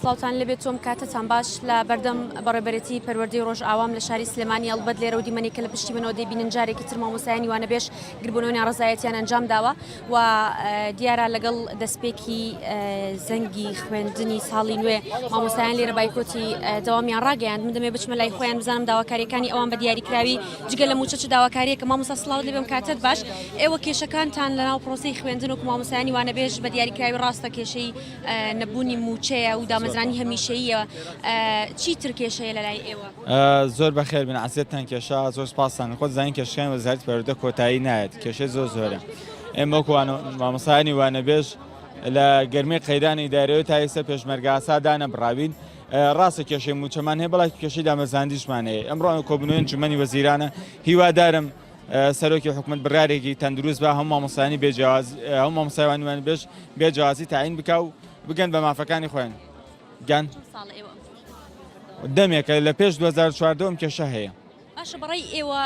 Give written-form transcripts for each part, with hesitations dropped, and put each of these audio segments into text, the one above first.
سڵاوتان لەبێت تۆم کاتتان باش لە بەردەم بەڕێبەرێتی پەروەردەی ڕۆژ ئاوام لە شاری سلێمانی ئەڵبەت لێرە و دیمەنێکە لە پشتی منەوە دەبینن جارێکی تر مامۆسایانی وانەبێژ گربوونەوەی ڕزایەتیان ئەنجام داوە و دیارە لەگەڵ دەستپێکی زەنگی خوێندنی ساڵی نوێ مامۆسایان لێرە بایکۆتی دەوامیان ڕاگەیاند من دەمێ بچمە لای خۆیان بزانم داواکاریەکانی ئەوان بە دیاریکراوی جگە لە موچە چ داواکاریەکە مامۆستا سڵاوت لێبێم کاتت باش ئێوە کێشەکانتان لەناو پرۆسەی خوێندن و مامۆسایانی وانەبێژ بە دیاریکراوی ڕاستە کێشەی نەبوونی موچەیە و دامەزرانی هەمیشەیە چی تر کێشەیە لە لای ئێوە؟ زۆر بەخێر بن عسیێتان کێشا زۆر سپاسان خۆت زانین کێشەکان وەزارەتی پەروەردە کۆتایی نایەت کێشەی زۆرە ئێمە وەکو مامۆسایانی وانەبێژ لە گەرمەی قەیرانی ئیدارەوە تا ئێستا پێشمەرگە دانە بڕاوین ڕاستە کێشەی موچەمان هەیە بەڵام کێشەی دامەزراندیشمان هەیە ئەمڕۆ کۆبنەوەی انجومەنی وەزیرانە هیوادارم سەرۆکی حکومەت بڕارێکی تەندروست بە هەموو مامۆسایانی بێجیاواز هەموو مامۆسایانی وانەبێژ بێجیاوازی تعیین بکە و بگەن بە مافەکانی خۆیان گیان دەمێکە لە پێش 2014 کێشە هەیە. باشە بەڕێی ئێوە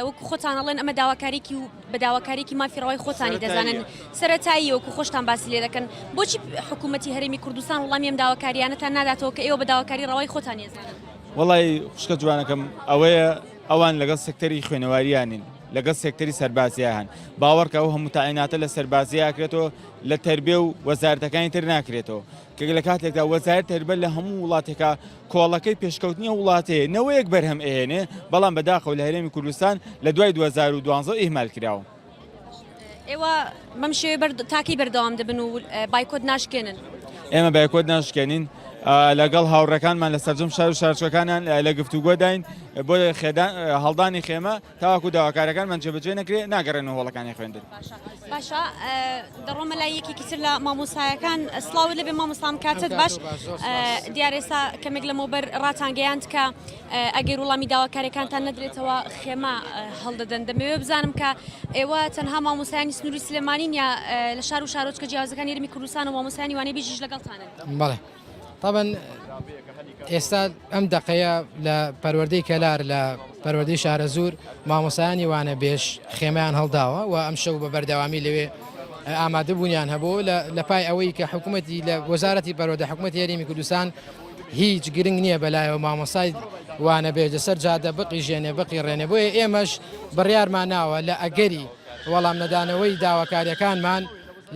وەکو خۆتان ئەڵێن ئەمە داواکاریکی و بە داواکاریکی مافیڕەوەی خۆتانی دەزانن سەرەتایی وەکو خۆشتان باسی لێ دەکەن بۆچی حکوومەتی هەرێمی کوردستان وەڵامی ئەم داواکاریانەتان ناداتەوە کە ئێوە بە داواکاری ڕەوەی خۆتان ێزانن؟ وەڵی خوشکە جوانەکەم ئەوەیە ئەوان لەگەڵ سێکتەری خوێنەواریانین لەگەڵ سێکتەری سەربازیە هەن باوەڕکە ئەو هەموو تاعیناتە لە سەربازیاکرێتەوە لە تەربیە و وەزارەتەکانی تر ناکرێتەوە کە لە کاتێکدا وەزارەت تەربیە لە هەموو وڵاتێکە کۆڵەکەی پێشکەوتنی وڵاتەیە نەوەیەک بەرهەم ئێنێ بەڵام بەداخەوە لە هەرێمی کوردستان لە دوای 2012 ئیهمال کراوە. ئێوە بەم شێوەیە تاکی بەردەوام دەبن و بایکۆت ناشکێنن؟ ئێمە بایکۆت ناشکێنین لەگەڵ هاوڕەکانمان لە سەرجەم شار و شارچەکانیان لە گفتوگۆ داین بۆ هەڵدانی خێمە تاواکو داواکارەکانمان جێبەجێ نەکرێ ناگەڕێنەوە هۆڵەکانی خوێندن. باشە دەڕۆمە لای یەکێکی تر لە مامۆسایەکان سڵاوت لەبێ مامۆستام کاتت باش دیارە ئێستا کەمێک لە مۆبەر ڕاتانگەیاند کە ئەگەر وڵامی داواکاریەکانتان نەدرێتەوە خێمە هەڵدەدەن دەمەوێ بزانم کە ئێوە تەنها مامۆسایانی سنووری سلێمانین یا لە شار و شارۆچکە جیاوازەکانی هەرێمی کوردستان و مامۆسایانی وانەبێژیش لەگەڵتانن؟ بەڵێ طبعا ئێستا ئەم دقەیە لە پەروەردەی کەلار لە پەروەردەی شارە زوور مامۆسایانی وانەبێژ خێمەیان هەڵداوە و ئەم شەو بە بەردەوامی لەوێ ئامادە بوونیان هەبوو لە پای ئەوەی کە حکوومەتی لە وەزارەتی پەروەردە حکوومەتی هەرێمی کوردستان هیچ گرنگ نییە بەلایەوە مامۆسای وانەبێژ لەسەر جادە بقیژێنێ بقیڕێنێ بۆیە ئێمەش بڕیارمان ناوە لە ئەگەری وەڵام نەدانەوەی داواکاریەکانمان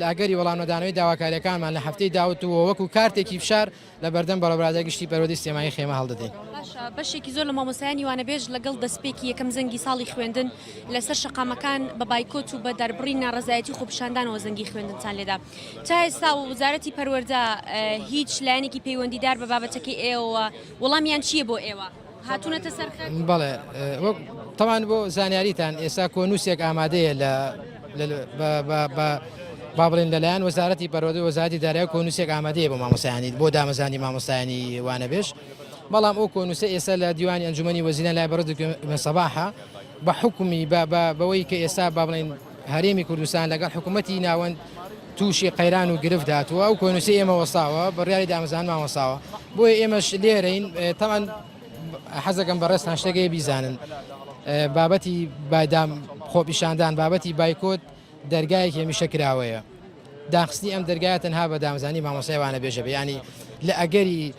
لە ئەگەری وەڵام نەدانەوەی داواکاریەکانمان لە هەفتەی داوتەوە وەکو کارتێکی فشار لە بەردەم بەڕێوەبرادە گشتی پەروەردەی سلێمانی خێمە هەڵدەدەین. بەشێکی زۆر لە مامۆسایانی وانەبێژ لەگەڵ دەستپێکی یەکەم زەنگی ساڵی خوێندن لەسەر شەقامەکان بە بایکۆت و بە دەربڕی ناڕزایەتی خۆپیشاندانەوە زەنگی خوێندنتان لێدا تا ئێستا وەزارەتی پەروەردە هیچ لایەنێکی پەیوەندیدار بە بابەتەکەی ئێوە وەڵامیان چییە بۆ ئێوە؟ هاتوونەتە سەرخەت؟ بەڵێ تەمان بۆ زانیاریتان ئێستا کۆنووسێک ئامادەیە با بڵێن لەلایەن وەزارەتی پەروەردە وەزارەتی دارایی کۆنووسێک ئامادەیە بۆ مامۆسایانی بۆ دامەزانی مامۆسایانی وانەبێژ بەڵام ئەو کۆنووسە ئێستا لە دیوانی ئەنجومەنی وەزیران لای بەڕێوەبردە سەباحە بە حکومی بەوەی کە ئێستا با بڵێن هەرێمی کوردستان لەگەڵ حکوومەتی ناوەند تووشی قەیران و گرفت داتووە ئەو کۆنووسی ئێمە وەساوە بڕیاری دامەزانمان وەساوە بۆیە ئێمەش لێرەین تەمان حەزەکەم بەڕێستان شتێکی بیزانن بابەتی خۆپیشاندان بابەتی بایکۆت دەرگایەکی هەمیشە کراوەیە داخستنی ئەم دەرگایە تەنها بە دامزانی مامۆسای وانەبێژە بێ ینی لە ئەگەری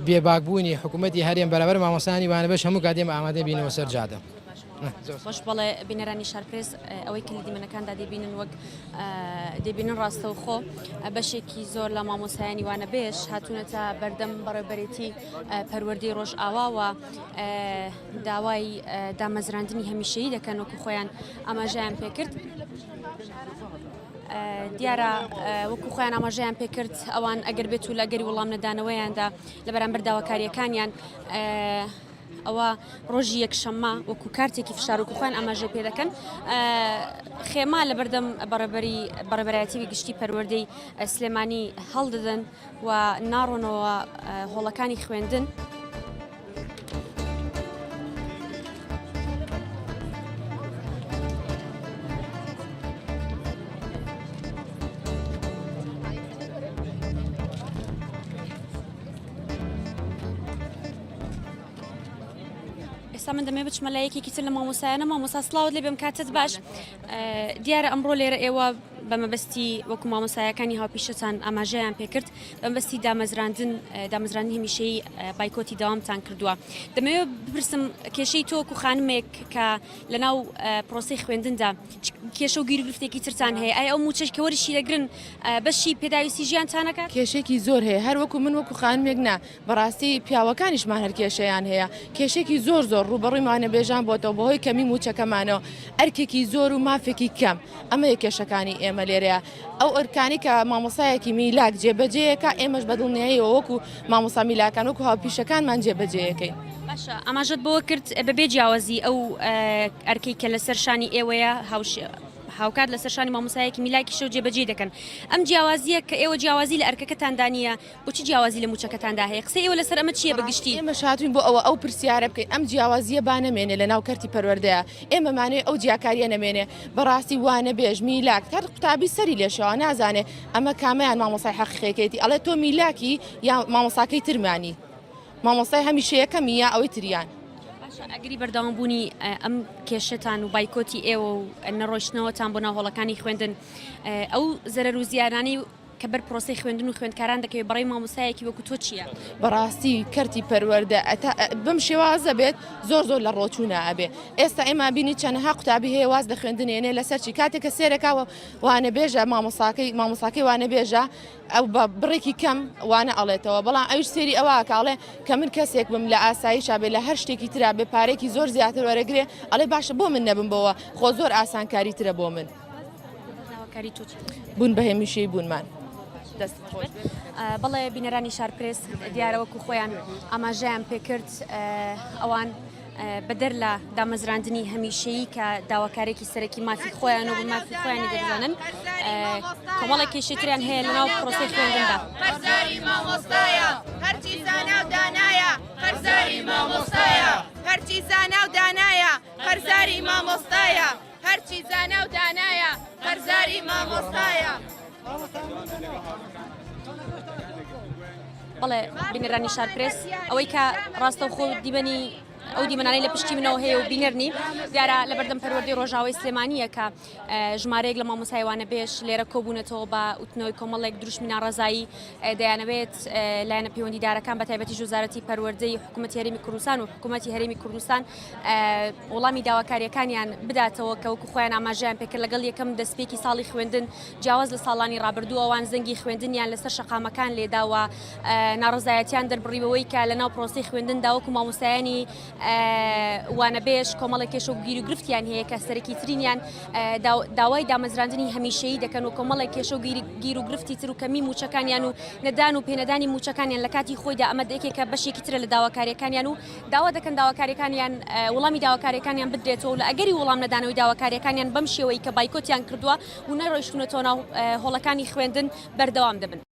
بێباکبوونی حکوومەتی هەرێم بەرەبەر مامۆسانی وانەبێژ هەموو کاتێم ئامادە بینەوە سەر جادە. خۆش بەڵێ بینەرانی شارپرس ئەوەی کە لە دیمەنەکاندا دەبینن وەک دەبینن ڕاستەوخۆ بەشێکی زۆر لە مامۆسایانی وانەبێژ هاتوونەتە بەردەم بەڕێبەرێتی پەروەردەی ڕۆژ ئاوا داوای دامەزراندنی هەمیشەیی دەکەن وەکو خۆیان ئاماژەیان پێکرد دیارە وەکو خۆیان ئاماژەیان پێکرد ئەوان ئەگەر بێت و لەگەری وەڵام نەدانەوەیاندا لە بەرامبەر داواکاریەکانیان ئەوە ڕۆژی یەکشەممە وەکو کارتێکی فشار وەکو خۆیان ئاماژە پێ دەکەن خێما لە بەردەم بەڕێبەرایەتی گشتی پەروەردەی سلێمانی هەڵدەدەن و ناڕۆنەوە هۆڵەکانی خوێندن ئێستا من دەمێ بچمە لە یەکێکی تر لە مامۆسایانە مامۆستا سڵاوت لێبێم کاتت باش دیارە ئەمڕۆ لێرە ئێوە بەمەبەستی وەکو مامۆسایەکانی هاوپیشتان ئاماژەیان پێکرد بەمەبەستی دامەزراندنی هەمیشەی بایکۆتی داوامتان کردووە دەمەوێت بپرسم کێشەی تۆک و خانمێک کە لەناو پرۆسی خوێندندا کێشە و گیرگرفتێکی ترتان هەیە ئایا ئەو موچەش کە وەرشی دەگرن بەشی پێداویستی ژیانتان نەکات؟ کێشێکی زۆر هەیە هەر وەکو من وەکو خانمێک نا بەڕاستی پیاوەکانیشمان هەر کێشەیان هەیە کێشێکی زۆر ڕوبەڕوویمانە بێژان بۆتەوە بەهۆی کەمی موچەکەمانەوە ئەرکێکی زۆر و مافێکی کەم ئەمە کێشەکانی ئێمە لێرەیە ئەو ئەرکانی کە مامۆسایەکی میلاک جێبەجێیەکە ئێمەش بەدڵنیاییەوە وەکو مامۆسا میلاکان وەکو هاوپیشەکانمان جێبەجێیەکەین. باشە ئاماژەت بۆ کرد بەبێ جیاوازی ئەو ئەرکەی کە لەسەر شانی ئێوەیە هاوکات لەسەر شانی مامۆسایەکی میلاکی شەو جێبەجێ دەکەن ئەم جیاوازیە کە ئێوە جیاوازی لە ئەرکەکەتاندانە بۆچی جیاوازی لە موچەکەتاندا هەیە قسە ئێوە لەسەر ئەمە چییە بەگشتی؟ ئێمە شاتوین بۆ ئەو پرسیارە بکەین ئەم جیاوازیە با نەمێنێ لە ناو کەرتی پەروەردەیە ئێمەمانێ ئەو جیاکاریە نەمێنێ بەڕاستی وانە بێژ میلاک هەر قوتابی سەری لێشەوە نازانێ ئەمە کامیان مامۆسای حەقیقەتی ئەڵێ تۆ میلاکی یا مامۆساکەی ترمانی مامۆسای هەمیشەیەکەمی یا ئەوەی تریان. ئەگری بەردەوامبوونی ئەم کێشتان و بایکۆتی ئێوە و نەڕۆشتنەوەتان بۆ ناو هۆڵەکانی خوێندن ئەو زەرەر و زیانانی کە بەر پرۆسی خوێندن و خوێندکاران دەکەوێت بەڕێی مامۆسایەکی وەکو تۆ چییە؟ بەڕاستی کەرتی پەروەردە بم شێوازە بێت زۆر لە ڕۆچوونە ئەبێ ئێستا ئێمە بینی چەندەها قوتابی هەیە واز لە خوێندنێنێ لەسەرچی کاتێککە سێرەکەوە وانە بێژە مامۆساکەی وانە بێژە ئەو بە بڕێکی کەم وانە ئەڵێتەوە بەڵام ئەوش سێری ئەوواکڵێ کە من کەسێک بم لە ئاساییشا بێ لە هەر شتێکی ترا بێ پارێکی زۆر زیاتر وەرەگرێ ئەڵێ باشە بۆ من نەبم بەوە خۆ زۆر ئاسانکاری ترە بۆ من بوون بە هێمیشەی بوونمان. بەڵێ بینەرانی شارپرس دیارەوەکو خۆیان ئاماژەیان پێکرد ئەوان بەدەر لە دامەزراندنی هەمیشەیی کە داواکارێکی سەرەکی مافی خۆیان و بە مافی خۆیانی دەزانن کۆمەڵی کێشەتریان هەیە لەناو پرۆسی خوێندندا. هەرزاری مامۆستایە هەرچی زانا و دانایە هەرزاری مامۆستایە هەرچی زانا و دانایە هەرزاری مامۆستایە هەرچی زانا و دانایە هەرزاری مامۆستایە. بەڵێ بینەرانی شارپرس ئەوەی کە ڕاستەوخۆ دیبەنی ئەو دیمەنانەی لە پشتی منەوە هەیە و بینەرنی دیارە لە بەردەم پەروەردەی ڕۆژاوای سلێمانیە کە ژمارەیەک لە مامۆسایوانە بێش لێرە کۆبوونەتەوە بە وتنەوەی کۆمەڵێک دروشمینا ڕزایی دەیانەوێت لایەنە پەیوەندیدارەکان بە تایبەتی وزارەتی پەروەردەی حکوومەتی هەرێمی کوردستان و حکوومەتی هەرێمی کوردستان وەڵامی داواکاریەکانیان بداتەوە کە وەکو خۆیان ئاماژەیان پێکرد لەگەڵ یەکەم دەستپێکی ساڵی خوێندن جیاواز لە ساڵانی ڕابردووەوان زەنگی خوێندنیان لەسەر شەقامەکان لێداوە ناڕزایەتیان دەربڕیبەوەی کە لە ناو پرۆسی خوێندندا وەکو مامۆسایانی وانە بێش کۆمەڵی کێشە و گیر و گرفتیان هەیە کە سەرەکی ترینیان داوای دامەزراندنی هەمیشەیی دەکەن و کۆمەڵی کێشە و گیر و گرفتی تر و کەمی موچەکانیان و نەدان و پێنەدانی موچەکانیان لە کاتی خۆیدا ئەمە دەیەکێکە بەشێکی ترە لە داواکاریەکانیان و داوا دەکەن داواکاریەکانیان وەڵامی داواکاریەکانیان بدرێتەوە لە ئەگەری وەڵام نەدانەوەی داواکاریەکانیان بەم شێوەی کە بایکۆتیان کردووە و نەڕۆیشتونەتەوە ناو هۆڵەکانی خوێندن بەردەوام دەبن.